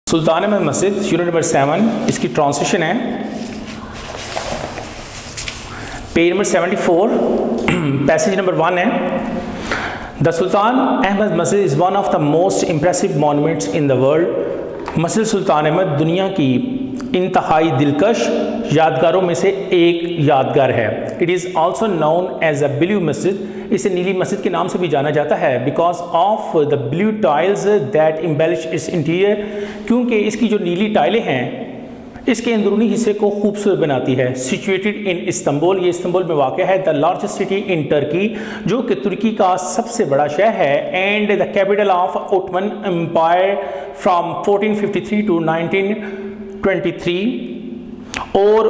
सुल्तान Ahmed मस्जिद unit number 7 इसकी translation है पेज नंबर 74 पैसेज नंबर 1 है। द सुल्तान अहमद मस्जिद is one of the most impressive monuments in the world. मस्जिद Sultan Ahmad दुनिया की इंतहाई दिलकश यादगारों में से एक यादगार है। It is also known as a blue मस्जिद, इसे नीली मस्जिद के नाम से भी जाना जाता है because of the blue tiles that embellish its interior, क्योंकि इसकी जो नीली टाइलें हैं इसके अंदरूनी हिस्से को खूबसूरत बनाती है। सिचुएटेड इन इस्तांबुल, ये इस्तांबुल में वाक़ है। The largest city in Turkey, जो कि तुर्की का सबसे बड़ा शहर है। And the capital of Ottoman Empire from 1453 to 1923, और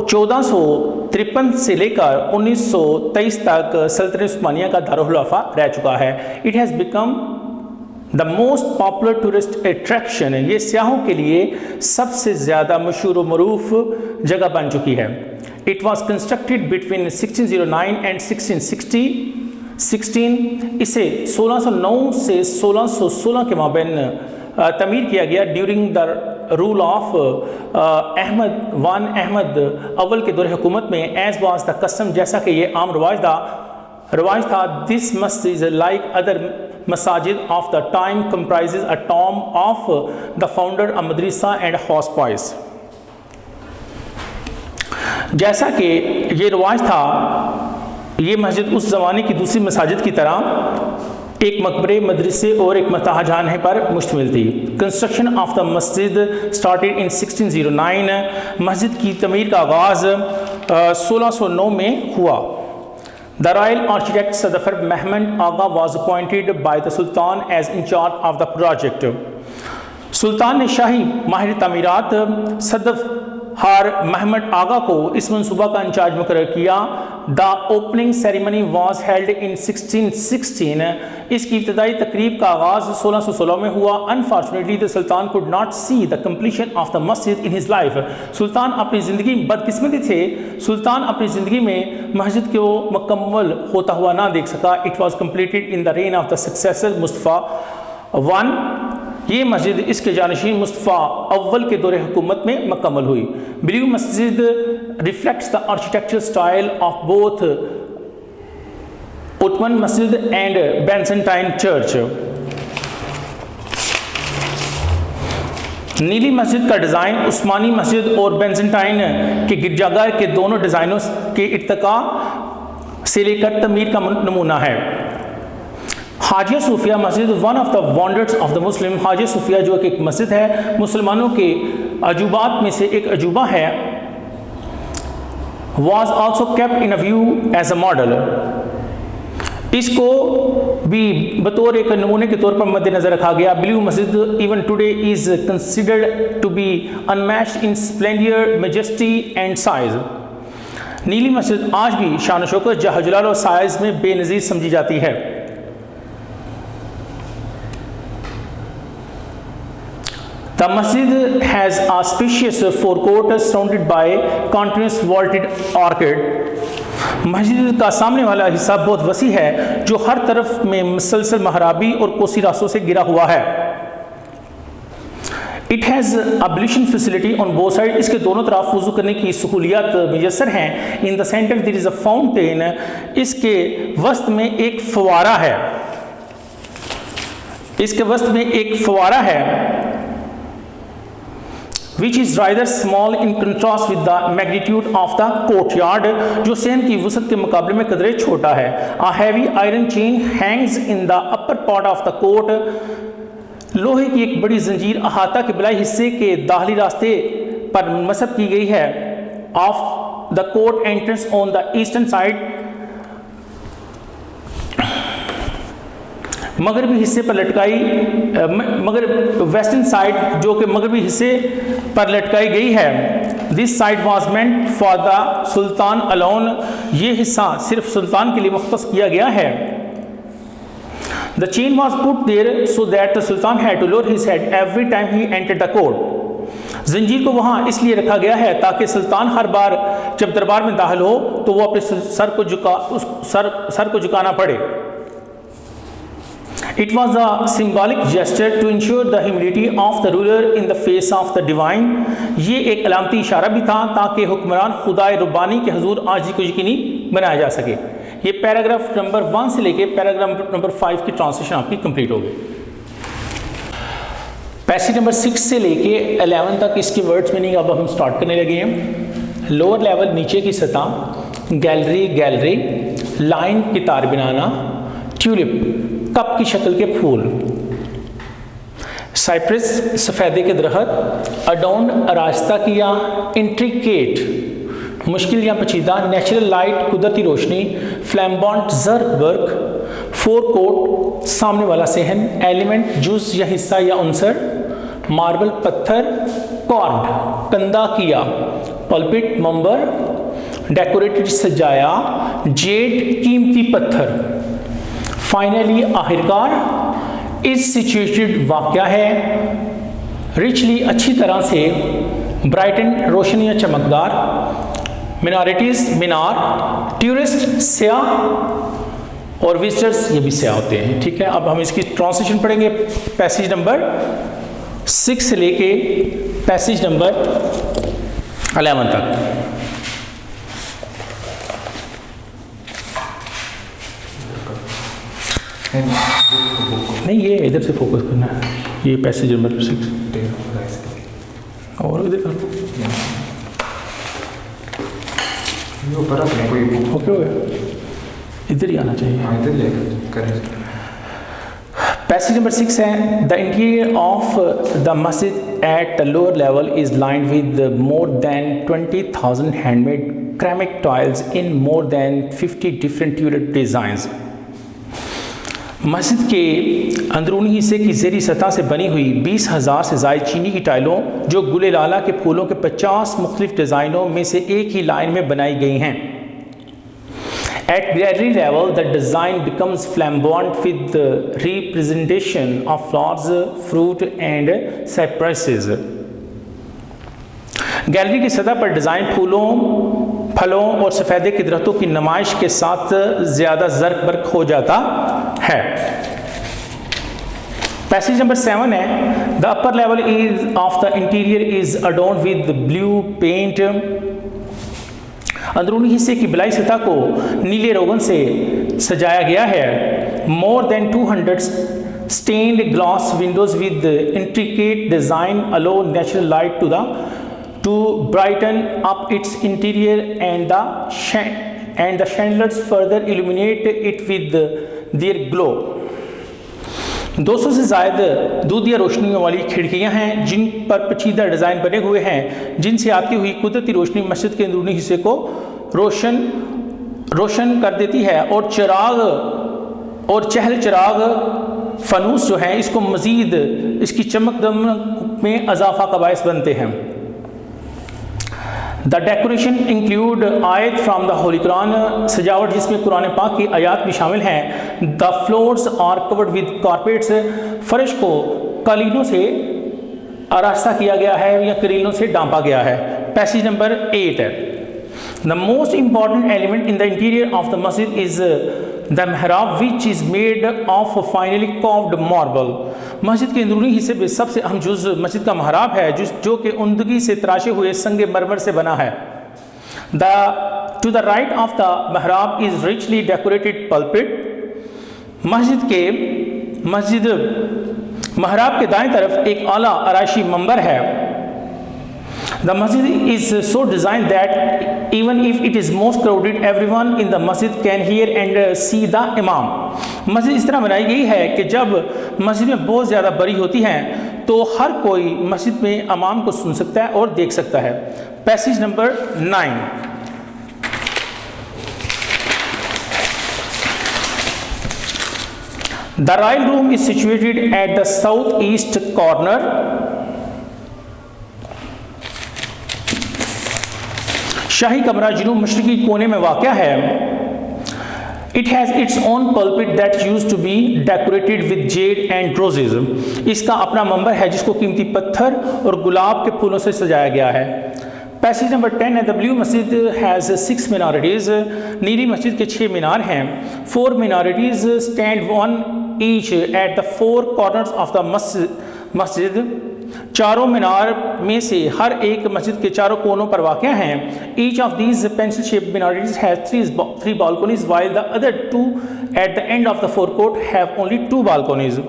1453 से लेकर 1923 तक सल्तनत उस्मानिया का दारुल-खुलाफा रह चुका है। It has become the most popular tourist attraction, ये सियाहों के लिए सबसे ज़्यादा मशहूर व मरूफ जगह बन चुकी है। It was constructed between 1609 and 1616, इसे 1609 से 1616 के माबैन तमीर किया गया during the rule of Ahmed अव्वल के दौर हुकूमत में। एज वाज द कस्टम, जैसा कि ये आम रवाज था। दिस मस्जिद like other Masajid of the time comprises a Tom of the founder, a Madrasa and house boys. जैसा कि ये रवाज था, ये मस्जिद उस ज़माने की दूसरी मसाजिद की तरह एक मकबरे, मदरसे और एक मताहजाने पर मुश्तमिल थी। कंस्ट्रक्शन ऑफ द मस्जिद स्टार्टेड इन 1609, मस्जिद की तमीर का आगाज़ 1609 में हुआ। The royal architect Sadafar Mehmed Agha was appointed by the Sultan as in charge of the project. सुल्तान ने शाही माहिर तामीरात सदफ़ार महमद आगा को इस मनसूबा का इंचार्ज मुकर्रर किया। The opening ceremony was held in 1616, इसकी इब्तदाई तकरीब का आगाज़ 1616 में हुआ। Unfortunately the sultan could not see the completion of the मस्जिद इन हिज लाइफ, सुल्तान अपनी ज़िंदगी में बदकिस्मती थे, सुल्तान अपनी ज़िंदगी में मस्जिद को मुकम्मल होता हुआ ना देख सका। It was completed in the rain of the successor Mustafa one, ये मस्जिद इसके जानशीन मुस्तफ़ा अव्वल के दौरे हुकूमत में मुकम्मल हुई। ब्लू मस्जिद reflects the architectural style of both Ottoman मस्जिद एंड बेंसेंटाइन चर्च। नीली मस्जिद का डिज़ाइन उस्मानी मस्जिद और बेंसेंटाइन के गिरजाघर के दोनों डिज़ाइनों के इर्तिका से लेकर तमीर का नमूना है। Hagia Sophia masjid one of the wonders of the Muslim, Hagia Sophia जो कि एक मस्जिद है, मुसलमानों के अजूबात में से एक अजूबा है। Was also kept in a view as a model, इसको भी बतौर एक नमूने के तौर पर मद्देनजर रखा गया। Blue masjid even today is considered to be unmatched in splendour, majesty and size. नीली मस्जिद आज भी शान शौकत, जहजलाल और साइज में बेनज़ीर समझी जाती है। The masjid has a spacious forecourt surrounded by continuous vaulted arcade. मस्जिद का सामने वाला हिस्सा बहुत वसी है जो हर तरफ में मुसलसल महराबी और कोसी रास्तों से घिरा हुआ है। It has ablution facility on both sides, इसके दोनों तरफ वुज़ू करने की सहूलियात मुयस्सर हैं। In the center there is a fountain, इसके वस्त में एक फवारा है, इसके वस्त में एक फवारा है which is rather small in contrast with the magnitude of the courtyard, जो सहन की वसत के मुकाबले में कदरे छोटा है। A heavy iron chain hangs in the upper part of the court, लोहे की एक बड़ी जंजीर अहाता के बलाई हिस्से के दाखिली रास्ते पर नस्ब की गई है। Of the court entrance on the eastern side, मगरबी हिस्से पर लटकाई, मगर वेस्टर्न साइड जो कि मगरबी हिस्से पर लटकाई गई है। This side was meant for the sultan alone, ये हिस्सा सिर्फ सुल्तान के लिए मुख्तस किया गया है। The chain was put there so that the sultan had to lower his head every time he entered the court, जंजीर को वहाँ इसलिए रखा गया है ताकि सुल्तान हर बार जब दरबार में दाखिल हो तो वो अपने सर को झुकाना पड़े। It was a symbolic gesture to ensure the humility of the ruler in the face of the divine. ये एक अलामती इशारा भी था ताकि हुक्मरान खुदाए रुबानी के हुजूर आजी को यकीनी बनाया जा सके। ये पैराग्राफ नंबर 1 से लेके पैराग्राफ नंबर 5 की ट्रांसलेशन आपकी कंप्लीट हो गई। पैसेज नंबर 6 से लेके 11 तक इसकी वर्ड्स मीनिंग अब हम स्टार्ट करने लगे हैं। लोअर लेवल नीचे की सतह, गैलरी, लाइन की तार बनाना, ट्यूलिप कप की शक्ल के फूल, साइप्रस सफ़ेदे के दरख्त, अडोन रास्ता किया, इंट्रिकेट मुश्किल या पेचीदा, नेचुरल लाइट कुदरती रोशनी, फ्लैम्बॉन्ट जर्क वर्क, फोर कोट सामने वाला सहन, एलिमेंट जुज या हिस्सा या उनसर, मार्बल पत्थर, कॉर्ड कंधा किया, पल्पिट मंबर, डेकोरेटेड सजाया, जेड कीमती पत्थर, फाइनली आखिरकार इस सिचुएटेड वाक़या है, रिचली अच्छी तरह से, ब्राइटन रोशन या चमकदार, मिनारिटीज़ मीनार, टूरिस्ट स्याह और विजिटर्स ये भी स्याह होते हैं। ठीक है, अब हम इसकी ट्रांसलेशन पढ़ेंगे पैसेज नंबर 6 से लेके पैसेज नंबर 11 तक। नहीं, ये इधर से फोकस करना है, ये पैसेज नंबर 6 और इधर कर ओके हो गया, इधर ही आना चाहिए। पैसेज नंबर 6 है, द इंटीरियर ऑफ द मस्जिद at the lower level is lined with more than 20,000 handmade ceramic tiles in more than 50 different tulip designs. मस्जिद के अंदरूनी हिस्से की ज़ेरी सतह से बनी हुई 20,000 से ज़ायद चीनी की टाइलों जो गुले लाला के फूलों के 50 मुख्तलिफ डिज़ाइनों में से एक ही लाइन में बनाई गई हैं। At gallery level, the design becomes flamboyant with the representation of flowers, fruit and cypresses. Gallery की सतह पर डिज़ाइन फूलों, फलों और सफ़ेदे के दरख्तों की नुमाइश के साथ ज़्यादा ज़र्क बर्क हो जाता है। पैसेज नंबर 7 है, the upper level is of the interior is adorned with blue paint. अंदरूनी हिस्से की बिलाई सतह को नीले रोगन से सजाया गया है। More than 200 stained glass windows with intricate design allow natural light to brighten up its interior and the chandeliers further illuminate it with their glow. 200 से ज़्यादा दूधिया रोशनियों वाली खिड़कियां हैं जिन पर पेचीदा डिज़ाइन बने हुए हैं, जिनसे आती हुई कुदरती रोशनी मस्जिद के अंदरूनी हिस्से को रोशन कर देती है और चिराग और चहल चिराग फनूस जो हैं इसको मज़ीद इसकी चमक दमक में इजाफा का बायस बनते हैं। द डेकोरेशन इंक्लूड आयत फ्राम द होली कुरान, सजावट जिसमें कुरान पाक की आयात भी शामिल हैं। The floors are covered with carpets, फर्श को कालीनों से आरास्ता किया गया है या करीलों से डांपा गया है। पैसेज नंबर 8 है, the most important element in the interior of the masjid is the mihrab which is made of finely carved marble. मस्जिद के अंदरूनी हिस्से में सबसे अहम जुज़ मस्जिद का महराब है जो कि उमदगी से तराशे हुए संगे मरमर से बना है। To the right of the mihrab is richly decorated pulpit. मस्जिद महराब के दाएं तरफ एक आला आराशी मंबर है। The masjid is so designed that even if it is most crowded, everyone in the masjid can hear and see the imam. मस्जिद इस तरह बनाई गई है कि जब मस्जिद में बहुत ज़्यादा बड़ी होती हैं तो हर कोई मस्जिद में इमाम को सुन सकता है और देख सकता है। Passage number 9, The royal room is situated at the southeast corner. शाही कमरा जनूब मशरकी कोने में वाक़या है। It has its own pulpit that used to be decorated with jade and roses. इसका अपना मंबर है जिसको कीमती पत्थर और गुलाब के फूलों से सजाया गया है। पैसेज नंबर 10 है, the blue masjid has 6 minarets. नीली मस्जिद के 6 मीनार हैं। 4 minarets stand one each at the four corners of the masjid. चारों मीनार में से हर एक मस्जिद के चारों कोनों पर वाक़या हैं. Each of these pencil shaped minarets has three balconies while the other two at the end of the forecourt have only two balconies.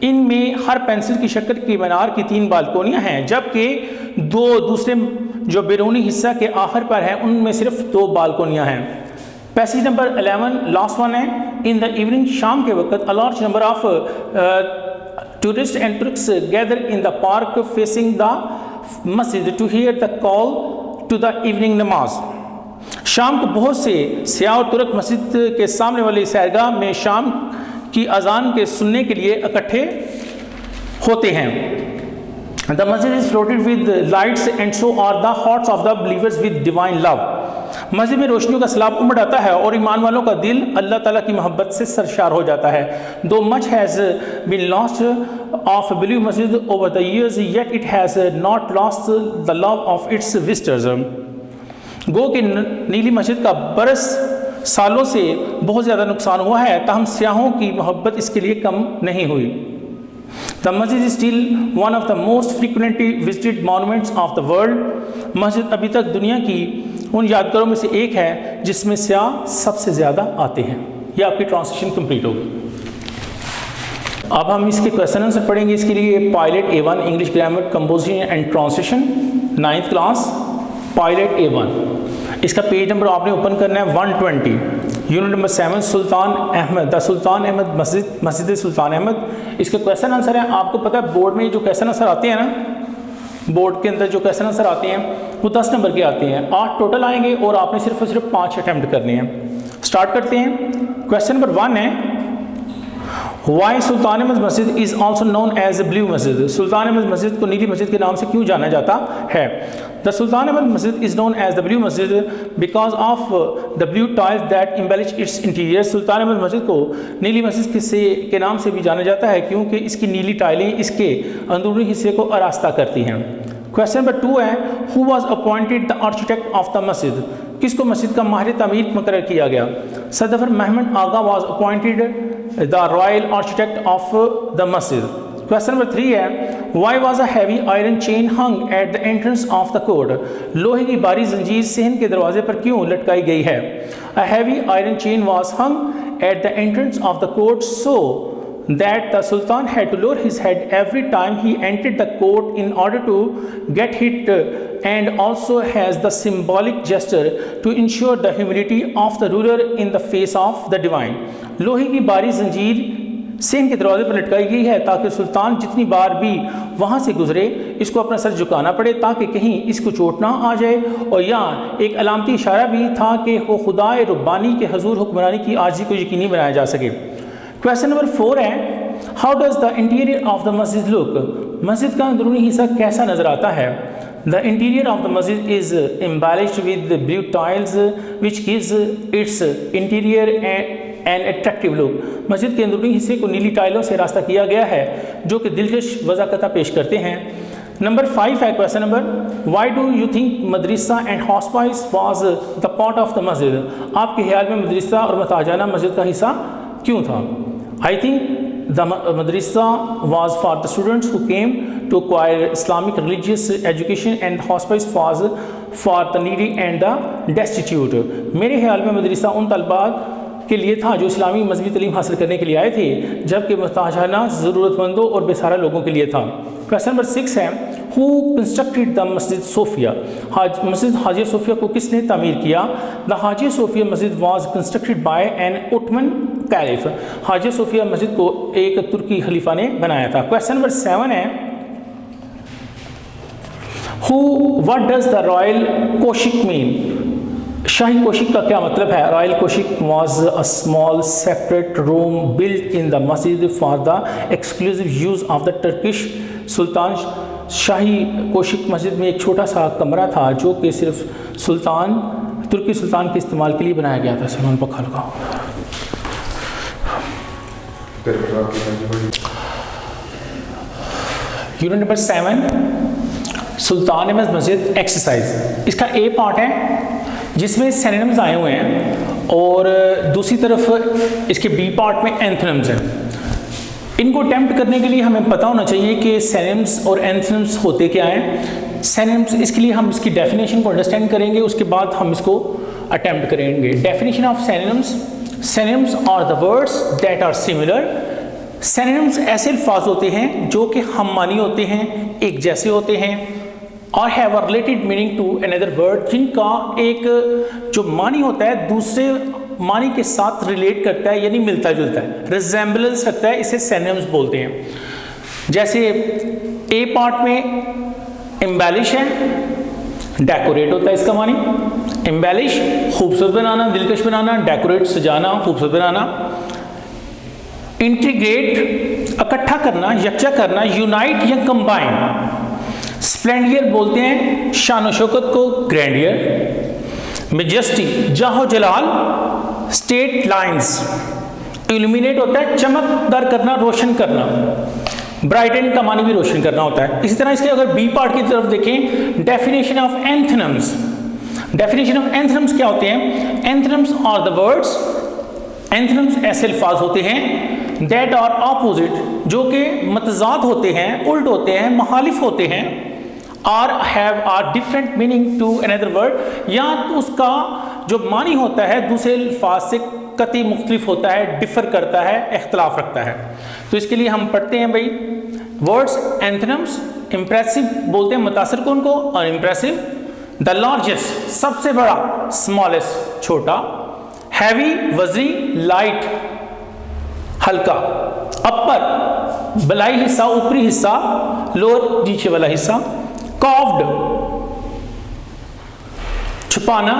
इनमें हर पेंसिल की शक्ल की मीनार की 3 बालकोनियां हैं, जबकि दो दूसरे जो बैरूनी हिस्सा के आखिर पर हैं उनमें सिर्फ 2 बालकोनियां हैं. पैसेज नंबर 11 लास्ट वन है. इन द इवनिंग, शाम के वक्त, a large number of tourists and Turks gather in the park facing the masjid to hear the call to the evening namaz. शाम को बहुत से सियाह और तुर्क मस्जिद के सामने वाली सैरगाह में शाम की अजान के सुनने के लिए इकट्ठे होते हैं. The masjid is flooded with lights and so are the hearts of the believers with divine love. मस्जिद में रोशनियों का सैलाब उमड़ आता है और ईमान वालों का दिल अल्लाह ताला की मोहब्बत से सरशार हो जाता है. Though much has been lost of Billu Masjid over the years, yet it has not lost the love of its visitors. गो कि नीली मस्जिद का बरस सालों से बहुत ज़्यादा नुकसान हुआ है, ताहम सियाहों की मोहब्बत इसके लिए कम नहीं हुई. The masjid is still one of the most frequently visited monuments of the world. मस्जिद अभी तक दुनिया की उन यादगारों में से एक है जिसमें सियाह सबसे ज़्यादा आते हैं. यह आपकी ट्रांसलेशन कंप्लीट होगी. अब हम इसके क्वेश्चन आंसर पढ़ेंगे. इसके लिए pilot A1 English grammar composition and translation 9th class pilot A1. इसका पेज नंबर आपने ओपन करना है 120. Unit number 7 Sultan Ahmed, the Sultan Ahmed मस्जिद सुल्तान अहमद. इसके क्वेश्चन आंसर है. आपको पता है बोर्ड में जो क्वेश्चन आंसर आते हैं ना, बोर्ड के अंदर जो क्वेश्चन आंसर आते हैं वो 10 नंबर के आते हैं. 8 टोटल आएंगे और आपने सिर्फ और सिर्फ 5 अटैम्प्ट करने हैं. स्टार्ट करते हैं. क्वेश्चन नंबर 1 है वाई सुल्तान अहमद मस्जिद is also known as a blue मस्जिद. सुल्तान अहमद मस्जिद को नीली मस्जिद के नाम से क्यों जाना जाता है? द सुल्तान अहमद मस्जिद is known as the blue masjid because of the blue tiles that embellish its interior. Sultan Ahmed मस्जिद को नीली मस्जिद के नाम से भी जाना जाता है क्योंकि इसकी नीली टाइलें इसके अंदरूनी हिस्से को आरास्ता करती हैं. क्वेश्चन नंबर 2 है who was appointed the architect of the masjid. किसको मस्जिद का माहिर तमीर मुकर्रर किया गया? Sedefkar Mehmed Agha was appointed the royal architect of the masjid. Question number 3 है why was a heavy iron chain hung at the entrance of the court. लोहे की भारी जंजीर सहन के दरवाजे पर क्यों लटकाई गई है? अ heavy iron chain was hung at the entrance of the court so that the Sultan had to lower his head every time he entered the court in order to get hit and also has the symbolic gesture to ensure the humility of the ruler in the face of the divine. लोहे की बारी जंजीर सहन के दरवाजे पर लटकाई गई है ताकि सुल्तान जितनी बार भी वहाँ से गुजरे इसको अपना सर झुकाना पड़े ताकि कहीं इसको चोट ना आ जाए. और यहाँ एक अलामती इशारा भी था कि वो खुदाए रब्बानी के हजूर हुक्मरानी की आजी को यकीनी बनाया जा सके. क्वेश्चन नंबर 4 है how does the interior of the मस्जिद लुक. मस्जिद का अंदरूनी हिस्सा कैसा नज़र आता है? द इंटीरियर ऑफ द मस्जिद is embellished with blue tiles which gives it's interior and attractive look. मस्जिद के अंदरूनी हिस्से को नीली टाइलों से रास्ता किया गया है जो कि दिलकश वज़ाकता पेश करते हैं. नंबर 5 है question number why do you think madrasa and hospice was the part of the masjid. आपके ख्याल में मदरसा और मताजाना मस्जिद का हिस्सा क्यों था? I think the madrasa was for the students who came to acquire Islamic religious education and hospice was for the needy and the destitute. मेरे ख्याल में मदरसा उन तलबात के लिए था जो इस्लामी मजहबी तालीम हासिल करने के लिए आए थे, जबकि मुहताजाना ज़रूरतमंदों और बेसहारा लोगों के लिए था. क्वेश्चन नंबर 6 है who constructed the masjid Sophia. मस्जिद हाजिया सोफिया को किसने तामीर किया? The Hagia Sophia masjid was constructed by an Ottoman caliph. Hagia Sophia मस्जिद को एक तुर्की खलीफा ने बनाया था. क्वेश्चन नंबर 7 है who what does the royal kiosk mean. शाही कोशिक का क्या मतलब है? Royal kiosk was a small separate room built in the masjid for the exclusive use of the Turkish sultan. शाही कोशिक मस्जिद में एक छोटा सा कमरा था जो कि सिर्फ तुर्की सुल्तान के इस्तेमाल के लिए बनाया गया था. सलमान पखा लगाओ. यूनिट नंबर 7 सुल्तान अहमद मस्जिद एक्सरसाइज. इसका ए पार्ट है जिसमें सिनोनिम्स आए हुए हैं और दूसरी तरफ इसके बी पार्ट में एंथोनिम्स हैं. इनको अटेम्प्ट करने के लिए हमें पता होना चाहिए कि सिनोनिम्स और एंथोनिम्स होते क्या हैं। सिनोनिम्स, इसके लिए हम इसकी डेफिनेशन को अंडरस्टैंड करेंगे, उसके बाद हम इसको अटेम्प्ट करेंगे। Definition of synonyms, synonyms are the words that are similar. Synonyms ऐसे अल्फाज होते हैं जो कि हम मानी होते हैं, एक जैसे होते हैं, और have a related meaning to another word, जिनका एक जो मानी होता है दूसरे मानी के साथ रिलेट करता है, यानी मिलता जुलता है, रिजेंबलेंस रखता है, इसे सिनोनिम्स बोलते हैं। जैसे ए पार्ट में एम्बेलिश है, डेकोरेट होता है इसका मानी। एम्बेलिश खूबसूरत बनाना, दिलकश बनाना, डेकोरेट सजाना, खूबसूरत बनाना। इंटीग्रेट इकट्ठा करना, यकजा करना, यूनाइट या कंबाइन। स्प्लेंडियर बोलते हैं शान शौकत को, ग्रैंडियर। मेजेस्टी जाहो जलाल। स्टेट लाइंस इल्यूमिनेट होता है चमकदार करना, रोशन करना। ब्राइटन का मानी भी रोशन करना होता है। इसी तरह इसके अगर बी पार्ट की तरफ देखें, डेफिनेशन ऑफ एंथोनिम्स। डेफिनेशन ऑफ एंथोनिम्स क्या होते हैं? एंथोनिम्स आर द वर्ड्स, एंथोनिम्स ऐसे अल्फाज होते हैं दैट आर ऑपोजिट, जो कि मतजाद होते हैं, उल्ट होते हैं, मुखालिफ होते हैं, और have are different meaning to another word, या तो उसका जो मानी होता है दूसरे अल्फाज से कतई मुख्तलिफ होता है, डिफर करता है, इख्तलाफ रखता है। तो इसके लिए हम पढ़ते हैं भाई वर्ड्स एंथोनिम्स। इंप्रेसिव बोलते हैं मुतासिर कौन को, अनइम्प्रेसिव। द लार्जेस्ट सबसे बड़ा, स्मॉलेस्ट छोटा। हैवी वजनी, लाइट हल्का। अपर बलाई हिस्सा, ऊपरी हिस्सा। लोअर नीचे वाला हिस्सा। कॉव्ड छुपाना,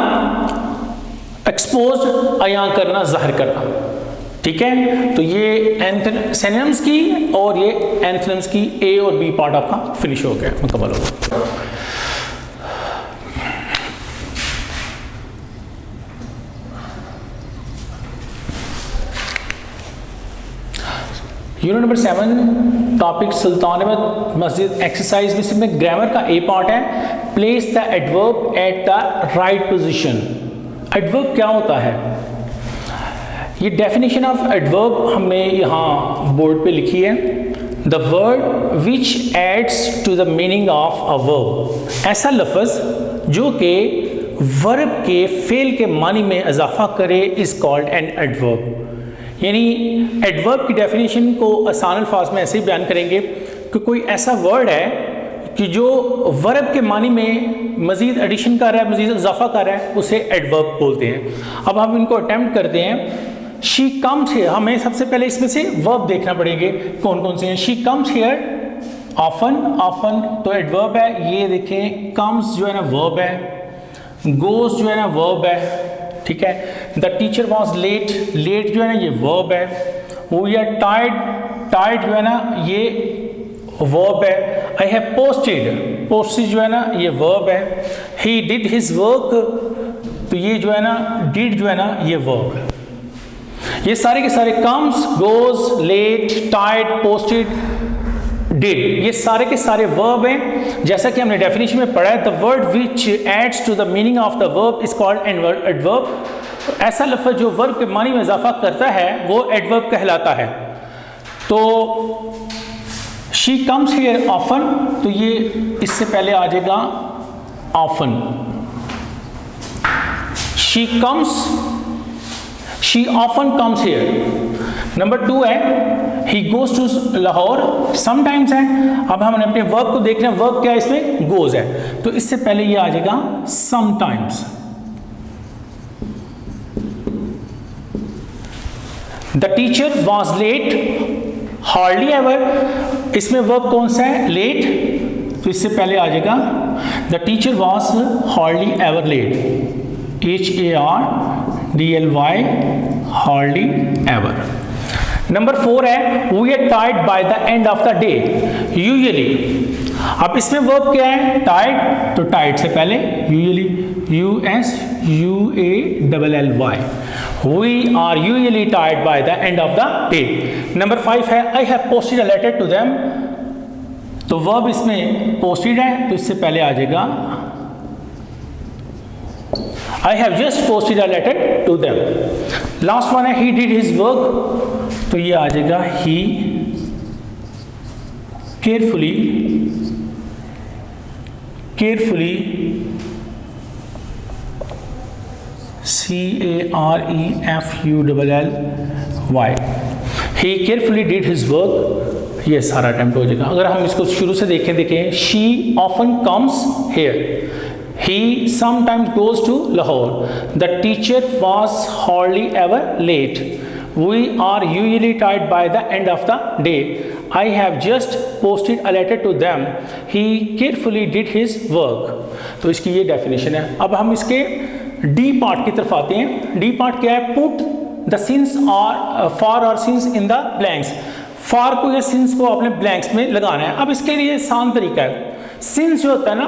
एक्सपोज्ड अयां करना, जाहिर करना। ठीक है, तो ये सिनोनिम्स की और ये एंथोनिम्स की ए और बी पार्ट आपका फिनिश हो गया, मुकम्मल हो गया। यूनिट नंबर 7 टॉपिक सुल्तान मस्जिद एक्सरसाइज में सिर्फ ग्रामर का ए पार्ट है। Place the adverb at the right position. Adverb क्या होता है? ये डेफिनेशन ऑफ एडवर्ब हमें यहाँ बोर्ड पे लिखी है। The word which adds to the meaning of a verb, ऐसा लफ्ज़ जो कि वर्ब के फेल के मानी में इजाफा करे, इज कॉल्ड एन एडवर्ब। यानी एडवर्ब की डेफिनेशन को आसान अल्फाज में ऐसे ही बयान करेंगे कि कोई ऐसा वर्ड है कि जो वर्ब के मानी में मज़ीद एडिशन कर रहा है, मज़ीद इजाफा कर रहा है, उसे एडवर्ब बोलते हैं। अब हम इनको अटैम्प्ट करते हैं। शी कम्स हियर, हमें सबसे पहले इसमें से वर्ब देखना पड़ेंगे कौन कौन से हैं। She comes here often, often तो एडवर्ब है, ये देखें। कम्स जो है ना वर्ब है। गोज जो है ना वर्ब है, ठीक है। The teacher was late, late जो है ना ये वर्ब है। वी आर टायर्ड, टायर्ड जो है ना ये वर्ब है। आई हैव पोस्टेड, पोस्टेड जो है ना ये वर्ब है। ही डिड हिज वर्क, तो ये जो है ना डिड जो है ना ये वर्ब है। ये सारे के सारे comes, goes, late, tired, posted, did, ये सारे के सारे वर्ब हैं। जैसा कि हमने डेफिनेशन में पढ़ा है, the word which adds to the meaning of the verb is called adverb. ऐसा लफ्ज़ जो वर्ब के मानी में इजाफा करता है वो एडवर्ब कहलाता है। तो शी कम्स हियर ऑफन, तो ये इससे पहले आ जाएगा often. She comes, she often comes here. Number 2 है he goes to Lahore, sometimes है। अब हमने अपने वर्ब को देखना है, वर्ब क्या है इसमें, गोज है, तो इससे पहले ये आ जाएगा sometimes. The teacher was late, hardly ever, इसमें वर्ब कौन सा है, लेट, तो इससे पहले आ जाएगा the teacher was hardly ever late, HARDLY, hardly ever. Number 4 है we are tired by the end of the day, usually. अब इसमें वर्ब क्या है, टायर्ड, तो टायर्ड से पहले usually, USUALLY, we are usually tired by the end of the day. Number 5 है I have posted a letter to them, तो verb इसमें पोस्टेड है, तो इससे पहले आ जाएगा I have just posted a letter to them. Last one है ही डिड हिज वर्क, तो ये आ जाएगा ही carefully CAREFULLY, he carefully did his work, ये सारा अटेम्प्ट हो जाएगा। अगर हम इसको शुरू से देखें she often comes here, he sometimes goes to Lahore, the teacher was hardly ever late, we are usually tired by the end of the day, I have just posted a letter to them, he carefully did his work। तो इसकी ये definition है। अब हम इसके D part की तरफ आते हैं। डी पार्ट क्या है? पुट द सिंस और फॉर और since in the blanks. For को या सिंस को अपने ब्लैंक्स में लगाना है। अब इसके लिए आसान तरीका है, सिंस जो होता है ना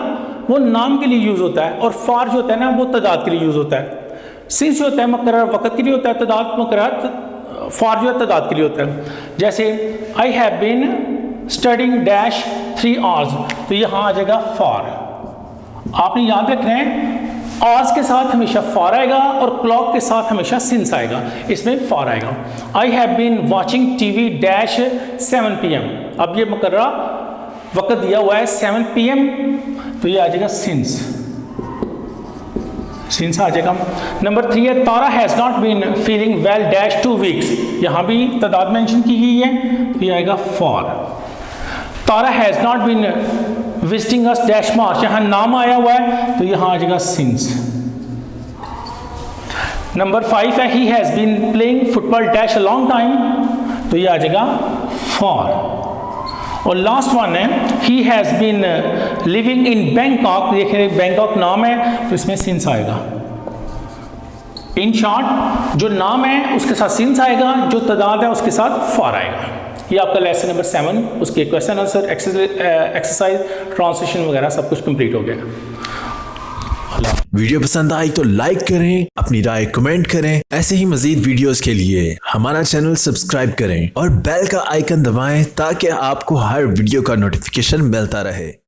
वो नाम के लिए यूज होता है, और फॉर जो होता है ना वो तादाद के लिए यूज होता है। सिंस जो होता है मुकर्रर वक्त के लिए होता है, तादाद मुकर्रर, फॉर जो है तादाद के लिए होता है। जैसे I have been studying dash 3 hours, तो यहाँ आ जाएगा फॉर। आपने याद रखना है आवर्स के साथ हमेशा फॉर आएगा और क्लॉक के साथ हमेशा सिंस आएगा, इसमें फॉर आएगा। I have been watching TV dash 7 PM, अब ये मुकर्रर वक्त दिया हुआ है 7 PM, तो ये आ जाएगा सिंस आ जाएगा। नंबर 3 है Tara has not been feeling well dash 2 weeks, यहाँ भी तादाद मेंशन की गई है, तो ये आएगा for. Tara has not been visiting us dash March, यहाँ नाम आया हुआ है, तो यहाँ आ जाएगा सिंस। नंबर 5 है he has been playing football dash a long time, तो ये आ जाएगा फॉर। और लास्ट वन है he has been living in Bangkok, देखिए बैंकॉक नाम है तो इसमें सिंस आएगा। इन शॉर्ट जो नाम है उसके साथ सिंस आएगा, जो तादाद है उसके साथ फॉर आएगा। ये आपका लेसन नंबर 7, उसके क्वेश्चन आंसर एक्सरसाइज ट्रांसलेशन वगैरह सब कुछ कंप्लीट हो गया। वीडियो पसंद आई तो लाइक करें, अपनी राय कमेंट करें। ऐसे ही मजीद वीडियोस के लिए हमारा चैनल सब्सक्राइब करें और बेल का आइकन दबाएं ताकि आपको हर वीडियो का नोटिफिकेशन मिलता रहे।